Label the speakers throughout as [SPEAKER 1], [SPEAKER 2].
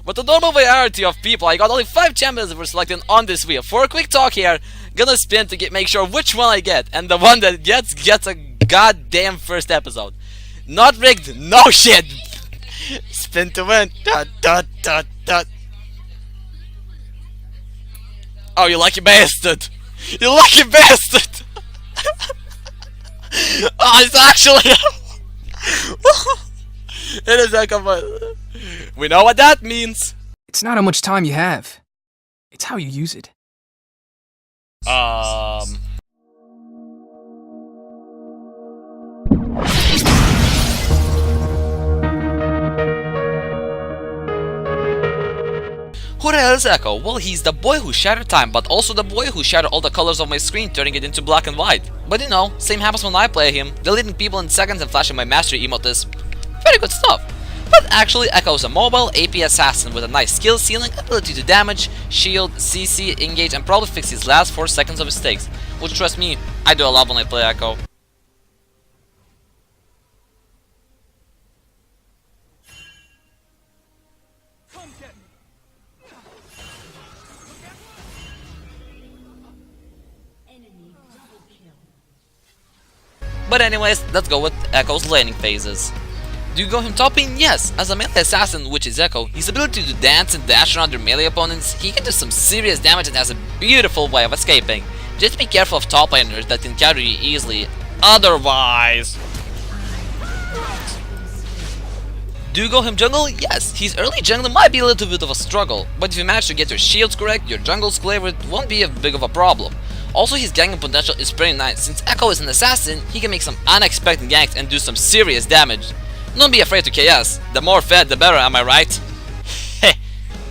[SPEAKER 1] But the normal variety of people, I got only 5 champions that were selected on this wheel. For a quick talk here, gonna spin to make sure which one I get, and the one that gets a goddamn first episode. Not rigged, no shit! Spin to win. Dot, dot, dot, dot. Oh, you lucky bastard! You lucky bastard! Oh, it's actually... It is like a... We know what that means.
[SPEAKER 2] It's not how much time you have. It's how you use it.
[SPEAKER 1] Who the hell is Ekko? Well, he's the boy who shattered time, but also the boy who shattered all the colors of my screen, turning it into black and white. But you know, same happens when I play him. Deleting people in seconds and flashing my mastery emote is very good stuff. But actually, Ekko is a mobile AP assassin with a nice skill ceiling, ability to damage, shield, CC, engage, and probably fix his last 4 seconds of mistakes. Which, trust me, I do a lot when I play Ekko. But anyways, let's go with Ekko's laning phases. Do you go him top lane? Yes. As a melee assassin, which is Ekko, his ability to dance and dash around your melee opponents, he can do some serious damage and has a beautiful way of escaping. Just be careful of top laners that can counter you easily, otherwise... Do you go him jungle? Yes, his early jungle might be a little bit of a struggle, but if you manage to get your shields correct, your jungle's flavor won't be a big of a problem. Also, his ganking potential is pretty nice. Since Ekko is an assassin, he can make some unexpected ganks and do some serious damage. Don't be afraid to KS, the more fed the better, am I right? Heh.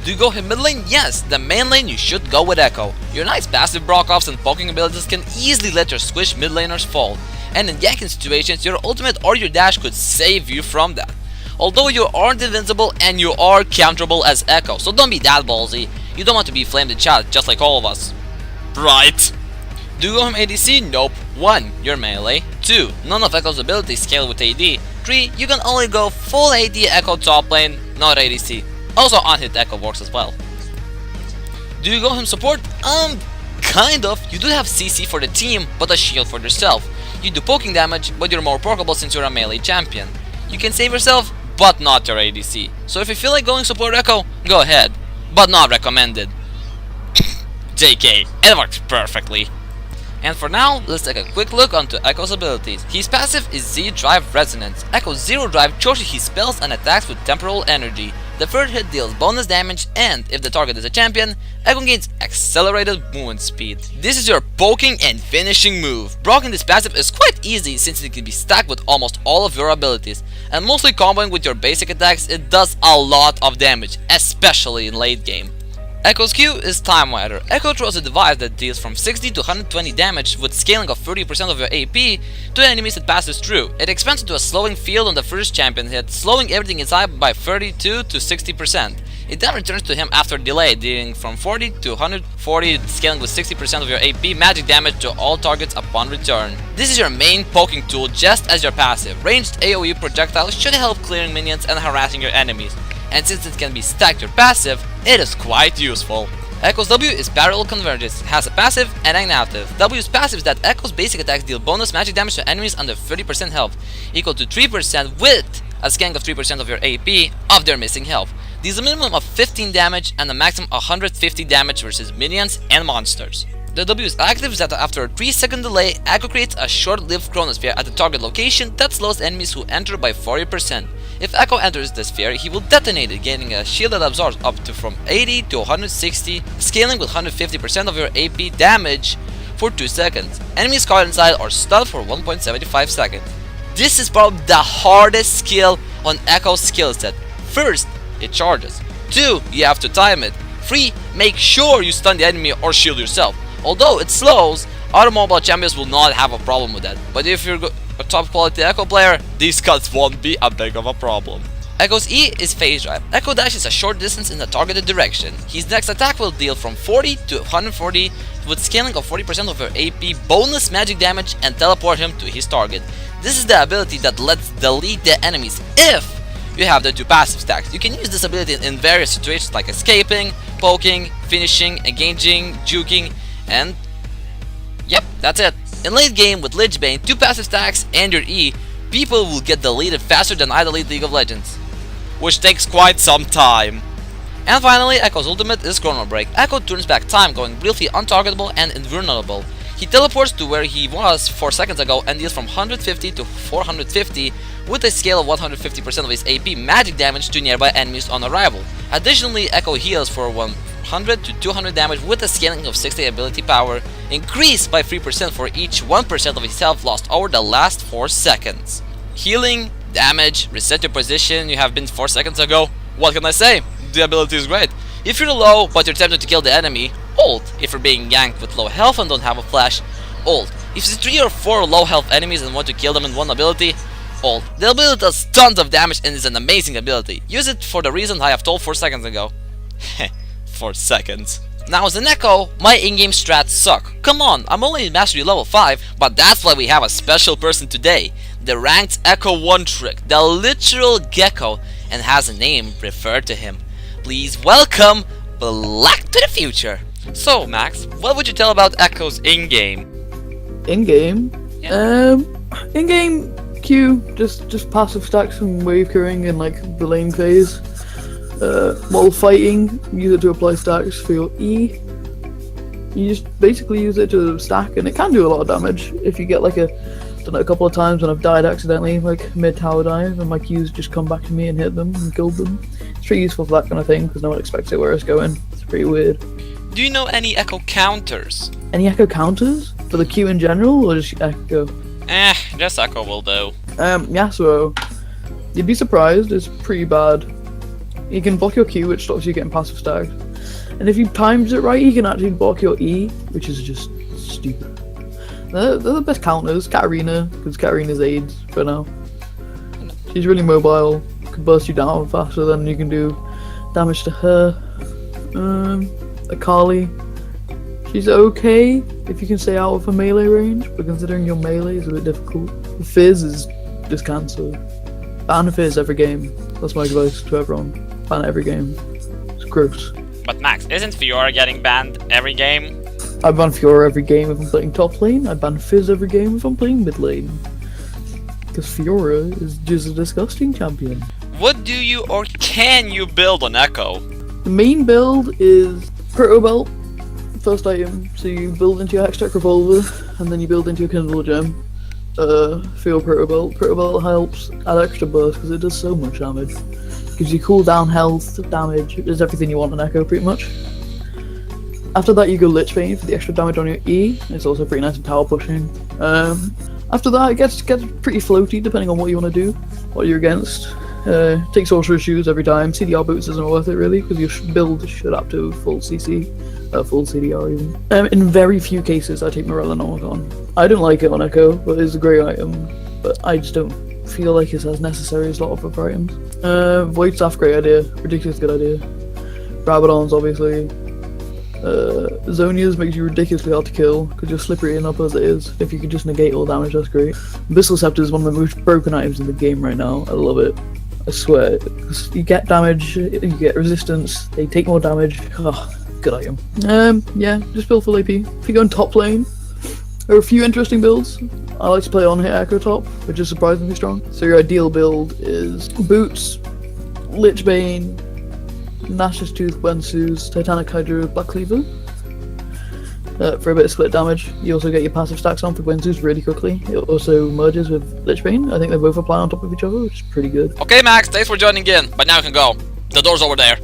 [SPEAKER 1] Do you go him mid lane? Yes, the main lane you should go with Ekko. Your nice passive Brock-offs and poking abilities can easily let your squish mid laners fall, and in ganking situations, your ultimate or your dash could save you from that. Although you aren't invincible and you are counterable as Ekko, so don't be that ballsy. You don't want to be flamed in chat, just like all of us. Right. Do you go him ADC? Nope. 1. You're melee. 2. None of Ekko's abilities scale with AD. 3. You can only go full AD Ekko top lane, not ADC. Also on-hit Ekko works as well. Do you go him support? Kind of. You do have CC for the team, but a shield for yourself. You do poking damage, but you're more porkable since you're a melee champion. You can save yourself, but not your ADC. So if you feel like going support Ekko, go ahead. But not recommended. JK, it works perfectly. And for now, let's take a quick look onto Ekko's abilities. His passive is Z-Drive Resonance. Ekko's Zero Drive charges his spells and attacks with temporal energy. The third hit deals bonus damage, and if the target is a champion, Ekko gains accelerated movement speed. This is your poking and finishing move. Blocking this passive is quite easy since it can be stacked with almost all of your abilities, and mostly comboing with your basic attacks, it does a lot of damage, especially in late game. Ekko's Q is Time Waiter. Ekko throws a device that deals from 60 to 120 damage with scaling of 30% of your AP to enemies it passes through. It expands into a slowing field on the first champion hit, slowing everything inside by 32 to 60%. It then returns to him after delay, dealing from 40 to 140, scaling with 60% of your AP magic damage to all targets upon return. This is your main poking tool just as your passive. Ranged AoE projectiles should help clearing minions and harassing your enemies. And since it can be stacked your passive, it is quite useful. Ekko's W is Parallel Convergence, has a passive and an active. W's passive is that Ekko's basic attacks deal bonus magic damage to enemies under 30% health, equal to 3% with a scank of 3% of your AP of their missing health. Deals a minimum of 15 damage and a maximum 150 damage versus minions and monsters. The W's active is that after a 3-second delay, Ekko creates a short-lived chronosphere at the target location that slows enemies who enter by 40%. If Ekko enters the sphere, he will detonate it, gaining a shield that absorbs up to from 80 to 160, scaling with 150% of your AP damage for 2 seconds. Enemies caught inside are stunned for 1.75 seconds. This is probably the hardest skill on Ekko's skill set. First, it charges. 2, you have to time it. 3, make sure you stun the enemy or shield yourself. Although it slows, other mobile champions will not have a problem with that. But if you're a top quality Ekko player, these cuts won't be a big of a problem. Ekko's E is Phase Drive. Ekko dashes a short distance in the targeted direction. His next attack will deal from 40 to 140 with scaling of 40% of your AP, bonus magic damage, and teleport him to his target. This is the ability that lets delete the enemies if you have the 2 passive stacks. You can use this ability in various situations like escaping, poking, finishing, engaging, juking, and yep, that's it. In late game with Lich Bane, 2 passive stacks and your E, people will get deleted faster than I delete League of Legends, which takes quite some time. And finally, Ekko's ultimate is Chrono Break. Ekko turns back time, going briefly untargetable and invulnerable. He teleports to where he was 4 seconds ago and deals from 150 to 450 with a scale of 150% of his AP magic damage to nearby enemies on arrival. Additionally, Ekko heals for 100 to 200 damage with a scaling of 60 ability power, increased by 3% for each 1% of his health lost over the last 4 seconds. Healing, damage, reset your position you have been 4 seconds ago. What can I say? The ability is great. If you're low but you're tempted to kill the enemy, ult. If you're being ganked with low health and don't have a flash, ult. If it's 3 or 4 low health enemies and want to kill them in one ability, ult. The ability does tons of damage and is an amazing ability. Use it for the reason I have told 4 seconds ago. 4 seconds. Now as an Ekko, my in-game strats suck. Come on, I'm only mastery level 5, but that's why we have a special person today. The ranked Ekko 1 trick, the literal gecko, and has a name referred to him. Please welcome Black to the Future. So Max, what would you tell about Ekko's in-game?
[SPEAKER 3] In-game?
[SPEAKER 1] Yeah.
[SPEAKER 3] In-game Q, just passive stacks and wave queuing in like the lane phase. While fighting, use it to apply stacks for your E. You just basically use it to stack, and it can do a lot of damage if you get like a couple of times when I've died accidentally, like mid-tower dive, and my Qs just come back to me and hit them and killed them. It's pretty useful for that kind of thing, because no one expects it where it's going. It's pretty weird.
[SPEAKER 1] Do you know any Ekko counters?
[SPEAKER 3] Any Ekko counters? For the Q in general, or just Ekko?
[SPEAKER 1] Just Ekko will do.
[SPEAKER 3] Yasuo. You'd be surprised, it's pretty bad. He can block your Q, which stops you getting passive stacks. And if you times it right, he can actually block your E, which is just stupid. They're the best counters. Katarina, because Katarina's aids for now. She's really mobile, can burst you down faster than you can do damage to her. Akali, she's okay if you can stay out of her melee range, but considering your melee is a bit difficult. Fizz is just cancer. Ban Fizz every game. That's my advice to everyone. Ban it every game. It's gross.
[SPEAKER 1] But Max, isn't Fiora getting banned every game?
[SPEAKER 3] I ban Fiora every game if I'm playing top lane. I ban Fizz every game if I'm playing mid lane. Because Fiora is just a disgusting champion.
[SPEAKER 1] What do you or can you build on Ekko?
[SPEAKER 3] The main build is Proto Belt, first item. So you build into your Hextech Revolver, and then you build into your Kindle Gem. For your Proto Belt. Proto Belt helps add extra burst because it does so much damage. Gives you cooldown, health, damage. It does everything you want in Ekko pretty much. After that you go Lich Bane for the extra damage on your E. It's also pretty nice for tower pushing. After that it gets pretty floaty depending on what you want to do, what you're against. Take Sorcerer's Shoes every time. CDR boots isn't worth it really because your build should up to full CC, full CDR even. In very few cases I take Morella on. I don't like it on Ekko, but it's a great item. But I just don't feel like it's as necessary as a lot of other items. Void Staff, great idea. Ridiculous good idea. Rabadon's obviously. Zonia's makes you ridiculously hard to kill because you're slippery enough as it is. If you could just negate all damage, that's great. Abyssal Scepter is one of the most broken items in the game right now. I love it. I swear. You get damage, you get resistance, they take more damage. Oh, good item. Yeah, just build full AP. If you go in top lane, there are a few interesting builds. I like to play on hit Ekko top, which is surprisingly strong. So your ideal build is Boots, Lich Bane, Nash's Tooth, Wensu's, Titanic Hydra, Black Cleaver. For a bit of split damage. You also get your passive stacks on for Wensu's really quickly. It also merges with Lich Bane. I think they both apply on top of each other, which is pretty good.
[SPEAKER 1] Okay Max, thanks for joining in, but now you can go. The door's over there.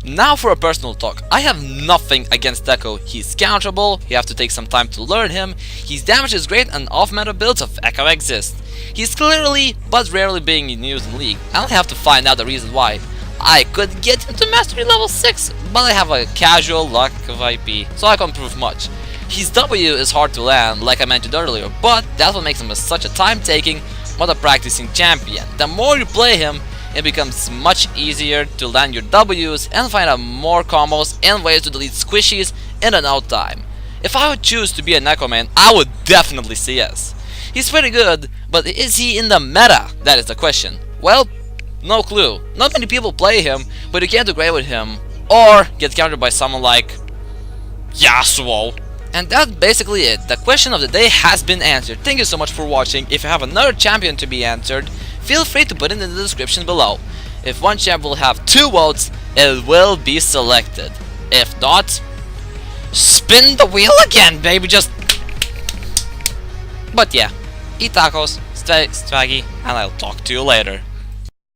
[SPEAKER 1] Now for a personal talk. I have nothing against Ekko. He's counterable, you have to take some time to learn him, his damage is great and off-meta builds of Ekko exist. He's clearly, but rarely being used in League. I only have to find out the reason why. I could get him to mastery level 6, but I have a casual lack of IP, so I can't prove much. His W is hard to land, like I mentioned earlier, but that's what makes him such a time-taking, but a practicing champion. The more you play him, it becomes much easier to land your W's and find out more combos and ways to delete squishies in a no time. If I would choose to be an Ekko main, I would definitely say yes. He's pretty good, But is he in the meta? That is the question. Well, no clue. Not many people play him, but you can't do great with him, or get countered by someone like Yasuo. And that's basically it. The question of the day has been answered. Thank you so much for watching. If you have another champion to be answered, feel free to put it in the description below. If one champ will have 2 votes, it will be selected. If not, spin the wheel again, baby. Just. But yeah, eat tacos, stay swaggy, and I'll talk to you later.